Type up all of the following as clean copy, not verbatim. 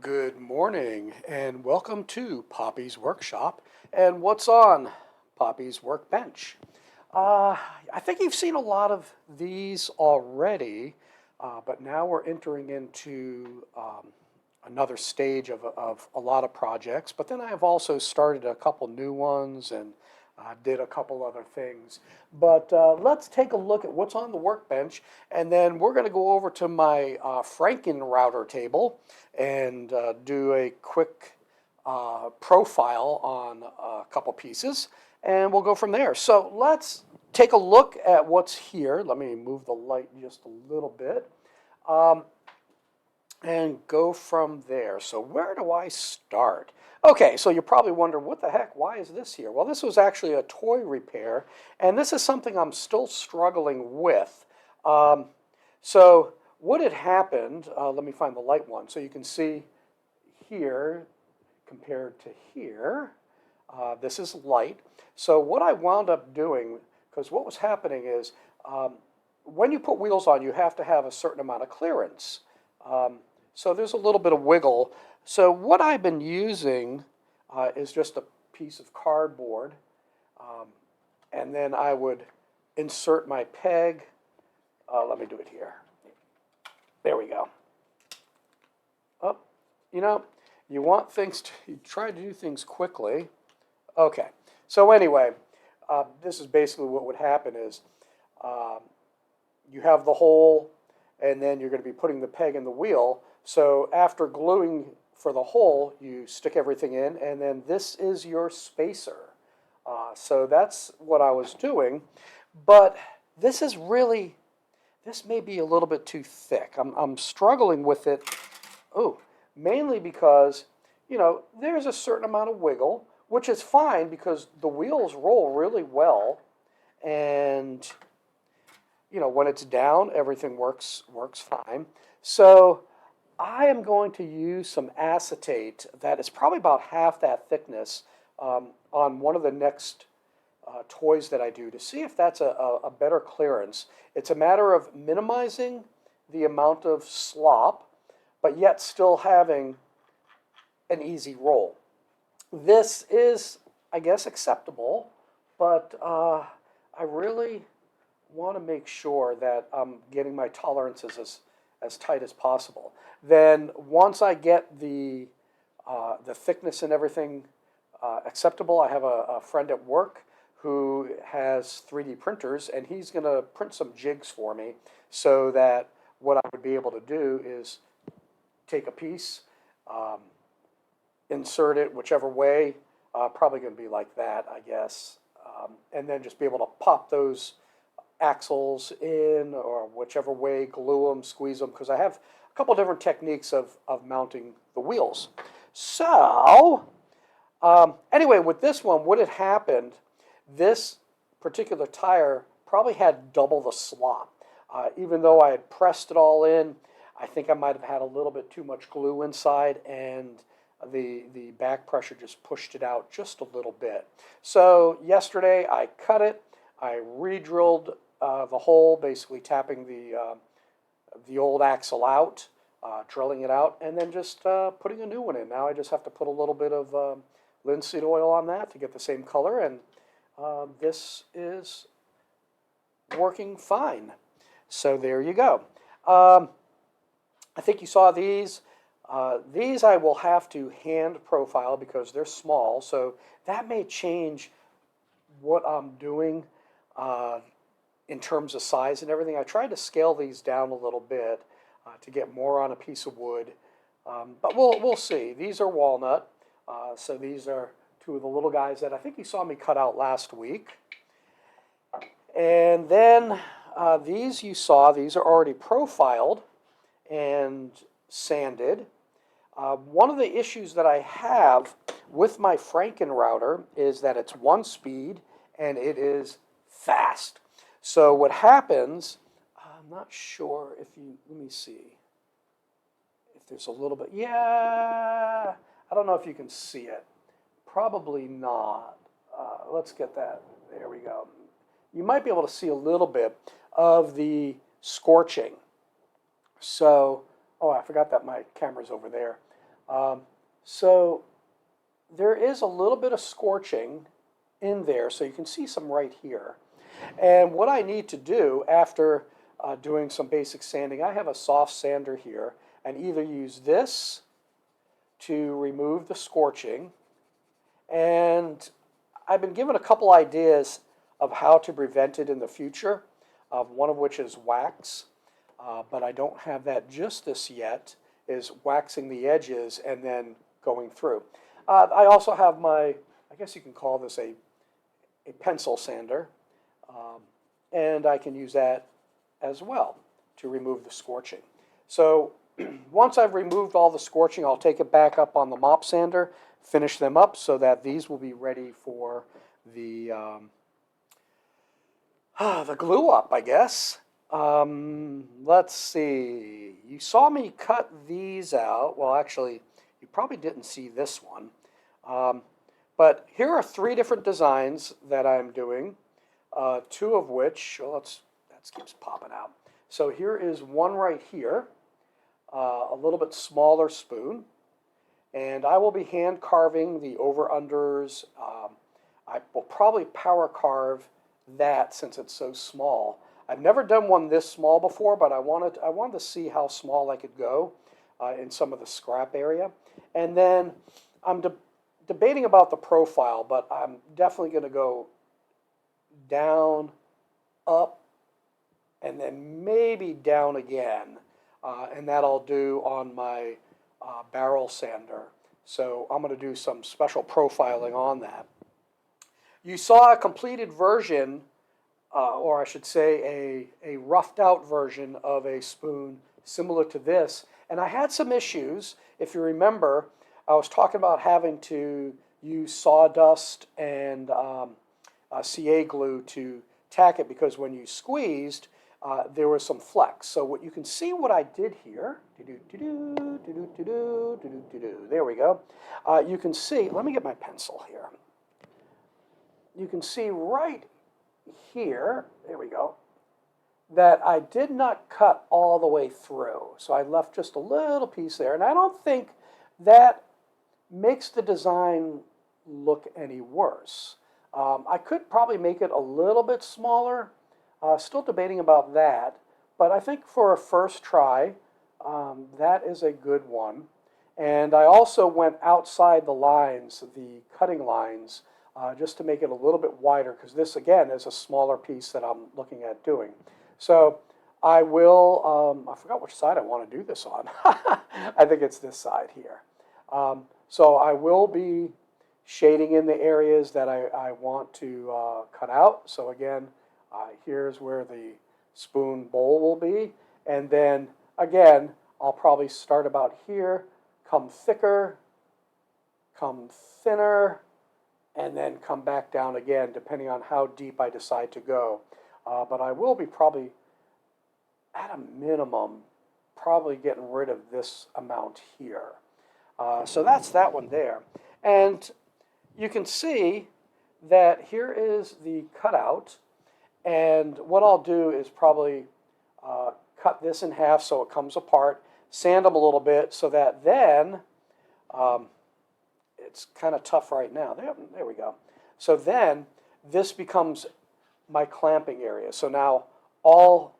Good morning and welcome to Poppy's Workshop. And what's on Poppy's Workbench? I think you've seen a lot of these already, but now we're entering into another stage of a lot of projects. But then I've also started a couple new ones and did a couple other things. But let's take a look at what's on the workbench, and then we're going to go over to my Frankenrouter table and do a quick profile on a couple pieces, and we'll go from there. So let's take a look at what's here. Let me move the light just a little bit. And go from there. So where do I start? Okay, so you probably wonder, what the heck, why is this here? Well, this was actually a toy repair, and this is something I'm still struggling with. So what had happened, let me find the light one, so you can see here compared to here, this is light. So what I wound up doing, because what was happening is, when you put wheels on, you have to have a certain amount of clearance. So there's a little bit of wiggle. So what I've been using is just a piece of cardboard, and then I would insert my peg. Let me do it here. There we go. Oh, you want things to, you try to do things quickly. Okay, so anyway, this is basically what would happen is you have the hole, and then you're going to be putting the peg in the wheel. So after gluing for the hole, you stick everything in, and then this is your spacer. So that's what I was doing, but this may be a little bit too thick. I'm struggling with it, mainly because, there's a certain amount of wiggle, which is fine because the wheels roll really well, and when it's down, everything works fine. So I am going to use some acetate that is probably about half that thickness on one of the next toys that I do to see if that's a better clearance. It's a matter of minimizing the amount of slop, but yet still having an easy roll. This is, I guess, acceptable, but I really want to make sure that I'm getting my tolerances as tight as possible. Then once I get the thickness and everything acceptable, I have a friend at work who has 3D printers, and he's going to print some jigs for me so that what I would be able to do is take a piece, insert it whichever way, probably going to be like that, I guess, and then just be able to pop those axles in or whichever way, glue them, squeeze them, because I have a couple different techniques of mounting the wheels. So anyway, with this one, what had happened, this particular tire probably had double the slop. Even though I had pressed it all in, I think I might have had a little bit too much glue inside, and the back pressure just pushed it out just a little bit. So yesterday I cut it, I re-drilled the hole, basically tapping the old axle out, drilling it out, and then just putting a new one in. Now I just have to put a little bit of linseed oil on that to get the same color, and this is working fine. So there you go. I think you saw these. These I will have to hand profile because they're small, so that may change what I'm doing in terms of size and everything. I tried to scale these down a little bit to get more on a piece of wood, but we'll see. These are walnut, so these are two of the little guys that I think you saw me cut out last week. And then these you saw, these are already profiled and sanded. One of the issues that I have with my Frankenrouter is that it's one speed and it is fast. So what happens, I'm not sure if let me see if there's a little bit, yeah, I don't know if you can see it. Probably not. Let's get that, there we go. You might be able to see a little bit of the scorching. So, oh, I forgot that my camera's over there. Um, so there is a little bit of scorching in there, so you can see some right here. And what I need to do after doing some basic sanding, I have a soft sander here, and either use this to remove the scorching, and I've been given a couple ideas of how to prevent it in the future, one of which is wax, but I don't have that just this yet, is waxing the edges and then going through. I also have my, I guess you can call this a pencil sander, and I can use that as well to remove the scorching. So once I've removed all the scorching, I'll take it back up on the mop sander, finish them up so that these will be ready for the the glue up, I guess. Let's see. You saw me cut these out. Well, actually, you probably didn't see this one. But here are 3 different designs that I'm doing, 2 of which, well, that keeps popping out. So here is one right here, a little bit smaller spoon. And I will be hand carving the over-unders. I will probably power carve that since it's so small. I've never done one this small before, but I wanted to see how small I could go in some of the scrap area. And then I'm debating about the profile, but I'm definitely going to go down, up, and then maybe down again. And that I'll do on my barrel sander. So I'm going to do some special profiling on that. You saw a completed version, or I should say a roughed out version of a spoon similar to this. And I had some issues. If you remember, I was talking about having to use sawdust and CA glue to tack it because when you squeezed, there was some flex. So what you can see what I did here, there we go. You can see, let me get my pencil here. You can see right here, there we go, that I did not cut all the way through. So I left just a little piece there. And I don't think that makes the design look any worse. I could probably make it a little bit smaller. Still debating about that. But I think for a first try, that is a good one. And I also went outside the lines, the cutting lines, just to make it a little bit wider, because this, again, is a smaller piece that I'm looking at doing. So I will, I forgot which side I want to do this on. I think it's this side here. So I will be shading in the areas that I want to cut out. So again, here's where the spoon bowl will be. And then, again, I'll probably start about here, come thicker, come thinner, and then come back down again, depending on how deep I decide to go. But I will be probably, at a minimum, probably getting rid of this amount here. So that's that one there. And you can see that here is the cutout. And what I'll do is probably cut this in half so it comes apart, sand them a little bit so that then, it's kind of tough right now. There we go. So then this becomes my clamping area. So now all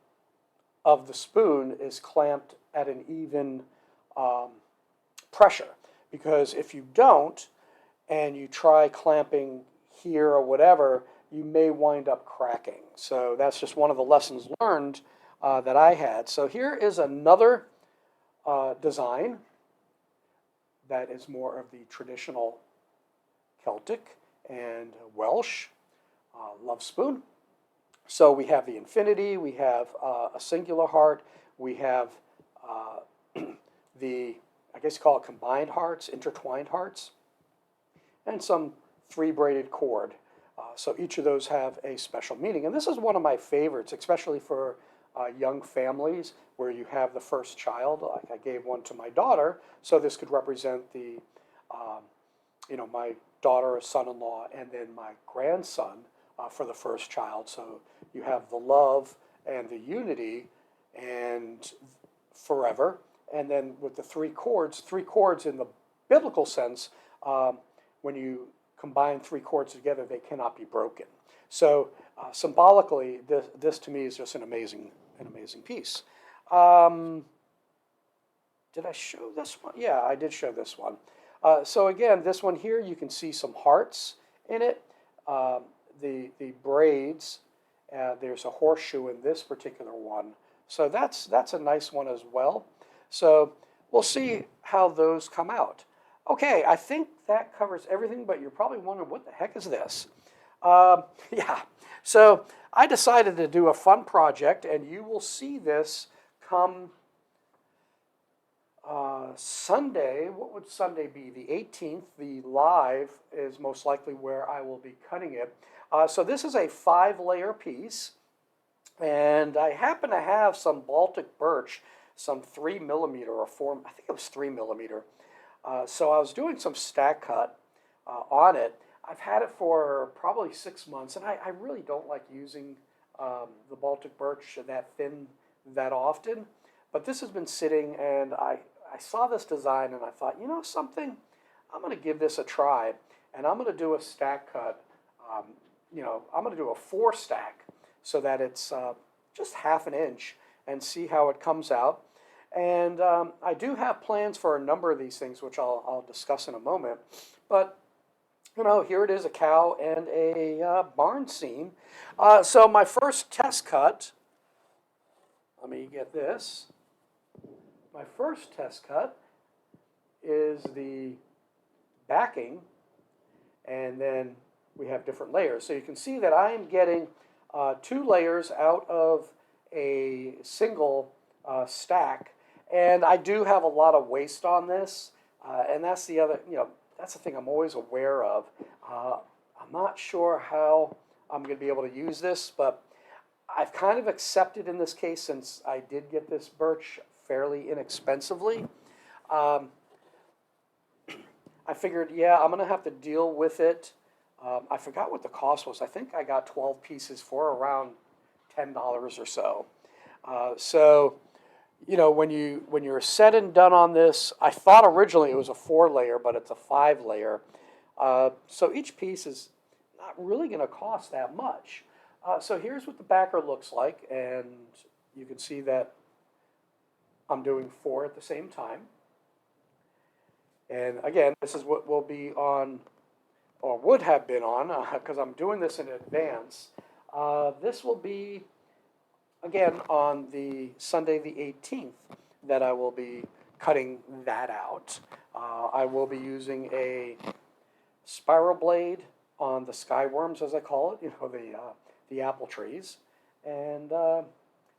of the spoon is clamped at an even pressure. Because if you don't, and you try clamping here or whatever, you may wind up cracking. So that's just one of the lessons learned that I had. So here is another design that is more of the traditional Celtic and Welsh love spoon. So we have the infinity, we have a singular heart, we have the, I guess you call it combined hearts, intertwined hearts, and some 3-braided cord. So each of those have a special meaning. And this is one of my favorites, especially for young families where you have the first child. Like I gave one to my daughter, so this could represent the, my daughter, son-in-law, and then my grandson for the first child. So you have the love and the unity and forever. And then with the 3 cords in the biblical sense, when you combine three chords together, they cannot be broken. So symbolically, this to me is just an amazing piece. Did I show this one? Yeah, I did show this one. So again, this one here, you can see some hearts in it. The braids, there's a horseshoe in this particular one. So that's a nice one as well. So we'll see how those come out. Okay, I think that covers everything, but you're probably wondering, what the heck is this? Yeah, so I decided to do a fun project, and you will see this come Sunday. What would Sunday be? The 18th. The live is most likely where I will be cutting it. So this is a 5-layer piece, and I happen to have some Baltic birch, some 3mm or 4, I think it was 3mm. So I was doing some stack cut on it. I've had it for probably 6 months, and I really don't like using the Baltic birch that thin that often. But this has been sitting, and I saw this design, and I thought, you know something? I'm going to give this a try, and I'm going to do a stack cut. I'm going to do a 4-stack so that it's just half an inch and see how it comes out. And I do have plans for a number of these things, which I'll discuss in a moment. But here it is, a cow and a barn scene. So my first test cut, let me get this. My first test cut is the backing, and then we have different layers. So you can see that I am getting 2 layers out of a single stack, and I do have a lot of waste on this, and that's the other, that's the thing I'm always aware of. I'm not sure how I'm going to be able to use this, but I've kind of accepted in this case, since I did get this birch fairly inexpensively. I figured, yeah, I'm going to have to deal with it. I forgot what the cost was. I think I got 12 pieces for around $10 or so. When you're said and done on this, I thought originally it was a 4-layer, but it's a 5-layer. So each piece is not really going to cost that much. So here's what the backer looks like, and you can see that I'm doing 4 at the same time. And again, this is what will be on, or would have been on, because I'm doing this in advance. This will be, again, on the Sunday the 18th that I will be cutting that out. I will be using a spiral blade on the skyworms, as I call it, the apple trees. And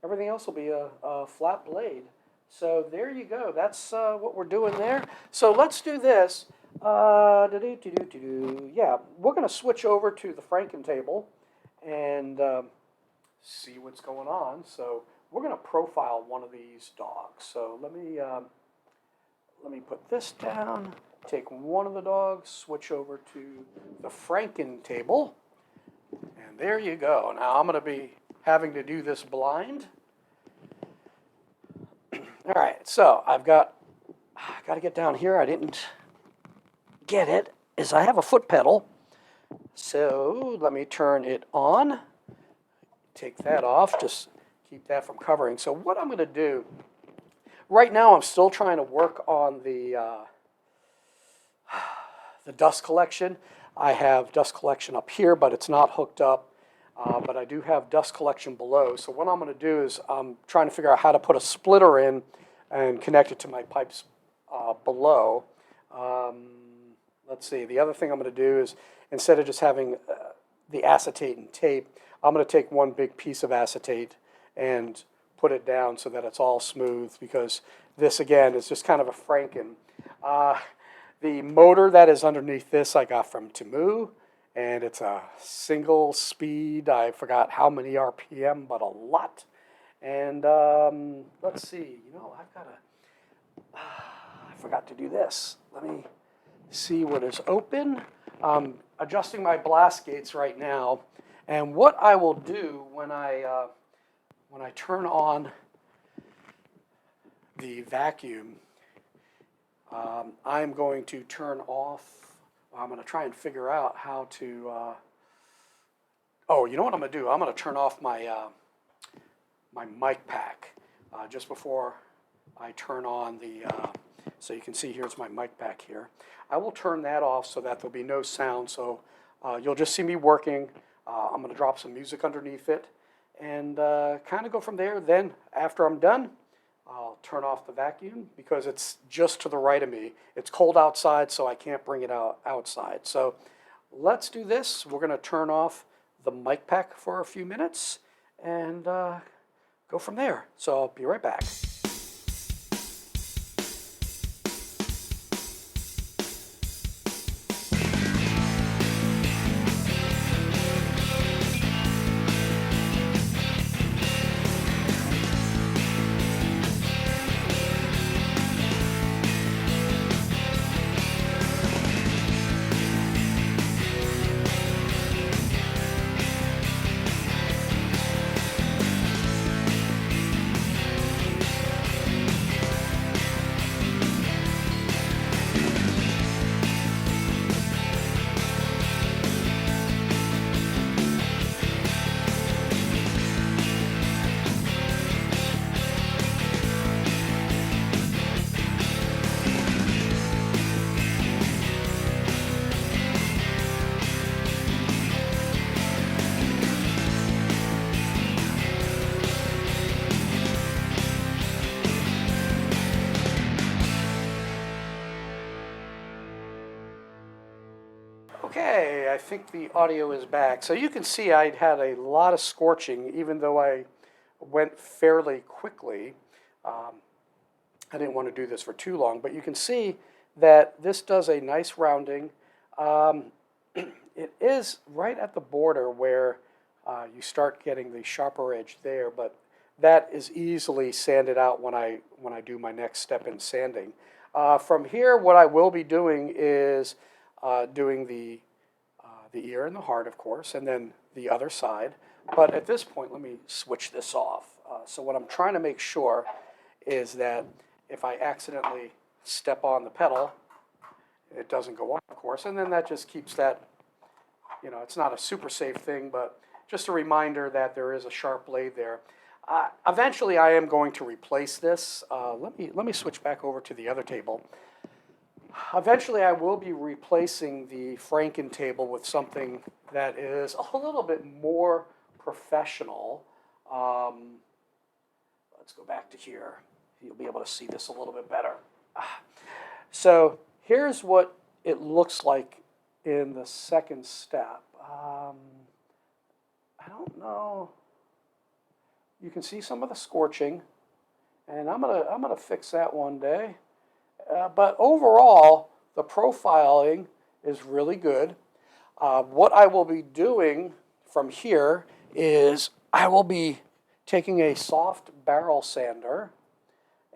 everything else will be a flat blade. So there you go. That's what we're doing there. So let's do this. Yeah, we're going to switch over to the Franken table and see what's going on. So we're going to profile one of these dogs. So let me put this down, take one of the dogs, switch over to the Franken table, and there you go. Now I'm going to be having to do this blind. All right, so I got to get down here. I didn't get it, is I have a foot pedal. So let me turn it on. Take that off, just keep that from covering. So what I'm going to do, right now I'm still trying to work on the dust collection. I have dust collection up here, but it's not hooked up. But I do have dust collection below. So what I'm going to do is I'm trying to figure out how to put a splitter in and connect it to my pipes below. Let's see. The other thing I'm going to do is, instead of just having the acetate and tape, I'm going to take one big piece of acetate and put it down so that it's all smooth, because this, again, is just kind of a Franken. The motor that is underneath this I got from Temu, and it's a single speed. I forgot how many RPM, but a lot. And let's see, I forgot to do this. Let me see what is open. I'm adjusting my blast gates right now. And what I will do when I turn on the vacuum, I'm going to turn off, I'm going to try and figure out how to, oh, you know what I'm going to do? I'm going to turn off my mic pack just before I turn on the, so you can see here's my mic pack here. I will turn that off so that there'll be no sound, so you'll just see me working. I'm going to drop some music underneath it and kind of go from there. Then after I'm done, I'll turn off the vacuum because it's just to the right of me. It's cold outside, so I can't bring it outside. So let's do this. We're going to turn off the mic pack for a few minutes and go from there. So I'll be right back. Okay, I think the audio is back. So you can see I'd had a lot of scorching, even though I went fairly quickly. I didn't want to do this for too long, but you can see that this does a nice rounding. It is right at the border where you start getting the sharper edge there, but that is easily sanded out when I do my next step in sanding. From here, what I will be doing is doing the ear and the heart, of course, and then the other side. But at this point, let me switch this off. So what I'm trying to make sure is that if I accidentally step on the pedal, it doesn't go on, of course, and then that just keeps that, you know, it's not a super safe thing, but just a reminder that there is a sharp blade there. Eventually, I am going to replace this. Let me switch back over to the other table. Eventually, I will be replacing the Franken table with something that is a little bit more professional. Let's go back to here. You'll be able to see this a little bit better. So here's what it looks like in the second step. I don't know. You can see some of the scorching, and I'm gonna fix that one day. But overall, the profiling is really good. What I will be doing from here is I will be taking a soft barrel sander,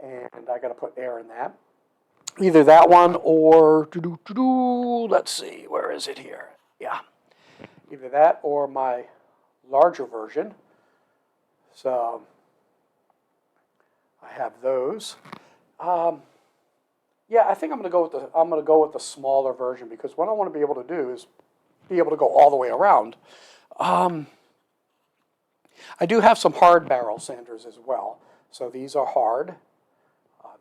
and I got to put air in that. Either that one or, let's see, where is it here? Yeah, either that or my larger version. So I have those. Yeah, I think I'm going to go with the smaller version because what I want to be able to do is be able to go all the way around. I do have some hard barrel sanders as well. So these are hard,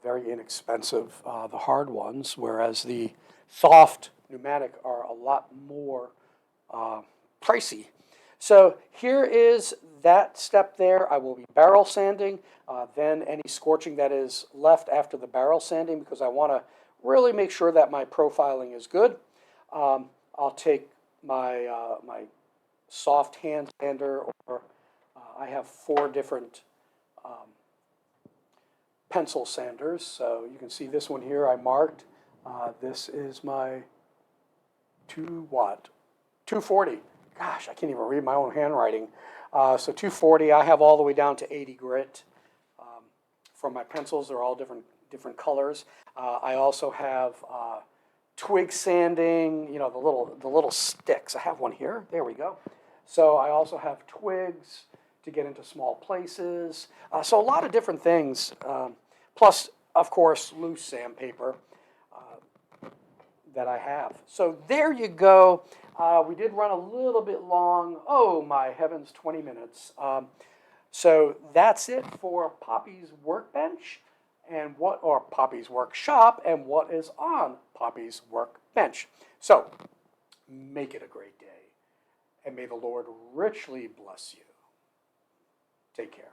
very inexpensive, the hard ones, whereas the soft pneumatic are a lot more pricey. So here is that step there. I will be barrel sanding, then any scorching that is left after the barrel sanding because I want to really make sure that my profiling is good. I'll take my my soft hand sander, or I have 4 different pencil sanders. So you can see this one here I marked. This is my 240. Gosh, I can't even read my own handwriting. So 240, I have all the way down to 80 grit. For my pencils, they're all different colors. I also have twig sanding, you know, the little sticks. I have one here. There we go. So I also have twigs to get into small places. So a lot of different things. Plus, of course, loose sandpaper. that I have. So there you go. We did run a little bit long. Oh my heavens, 20 minutes. So that's it for Poppy's Workbench and or Poppy's Workshop and what is on Poppy's Workbench. So make it a great day, and may the Lord richly bless you. Take care.